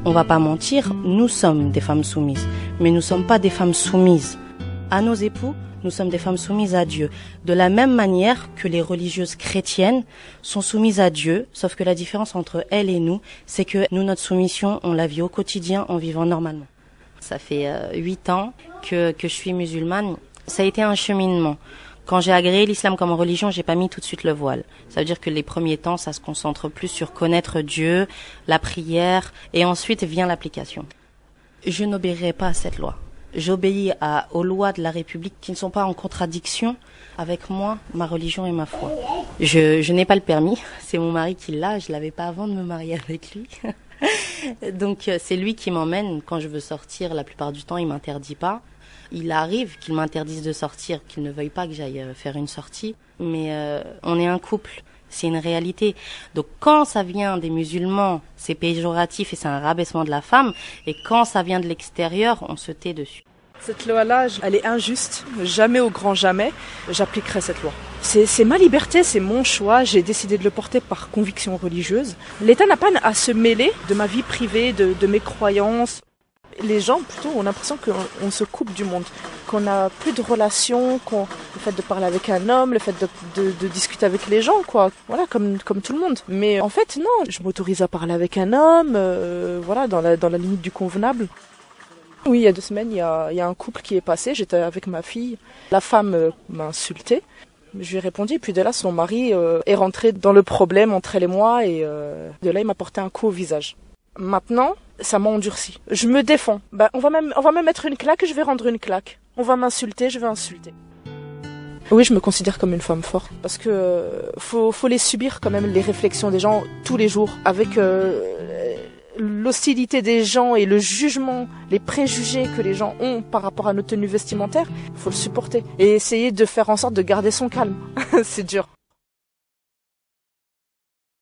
On va pas mentir, nous sommes des femmes soumises, mais nous sommes pas des femmes soumises à nos époux. Nous sommes des femmes soumises à Dieu. De la même manière que les religieuses chrétiennes sont soumises à Dieu, sauf que la différence entre elles et nous, c'est que nous, notre soumission, on la vit au quotidien en vivant normalement. Ça fait 8 ans que je suis musulmane. Ça a été un cheminement. Quand j'ai agréé l'islam comme religion, j'ai pas mis tout de suite le voile. Ça veut dire que les premiers temps, ça se concentre plus sur connaître Dieu, la prière, et ensuite vient l'application. Je n'obéirai pas à cette loi. J'obéis aux lois de la République qui ne sont pas en contradiction avec moi, ma religion et ma foi. Je n'ai pas le permis, c'est mon mari qui l'a, je l'avais pas avant de me marier avec lui. Donc c'est lui qui m'emmène quand je veux sortir, la plupart du temps il m'interdit pas. Il arrive qu'il m'interdise de sortir, qu'il ne veuille pas que j'aille faire une sortie, mais on est un couple. C'est une réalité. Donc quand ça vient des musulmans, c'est péjoratif et c'est un rabaissement de la femme. Et quand ça vient de l'extérieur, on se tait dessus. Cette loi-là, elle est injuste. Jamais au grand jamais, j'appliquerai cette loi. C'est ma liberté, c'est mon choix. J'ai décidé de le porter par conviction religieuse. L'État n'a pas à se mêler de ma vie privée, de mes croyances. Les gens, plutôt, ont l'impression qu'on se coupe du monde, qu'on n'a plus de relations, le fait de parler avec un homme, le fait de discuter avec les gens, quoi. Voilà, comme tout le monde. Mais en fait, non, je m'autorise à parler avec un homme, voilà, dans la limite du convenable. Oui, il y a 2 semaines, il y a un couple qui est passé, j'étais avec ma fille. La femme m'a insulté. Je lui ai répondu, et puis de là, son mari est rentré dans le problème entre elle et moi, et de là, il m'a porté un coup au visage. Maintenant, ça m'a endurci. Je me défends. On va même mettre une claque, je vais rendre une claque. On va m'insulter, je vais insulter. Oui, je me considère comme une femme forte. Parce que faut les subir quand même, les réflexions des gens tous les jours. Avec l'hostilité des gens et le jugement, les préjugés que les gens ont par rapport à notre tenue vestimentaire, faut le supporter. Et essayer de faire en sorte de garder son calme. C'est dur.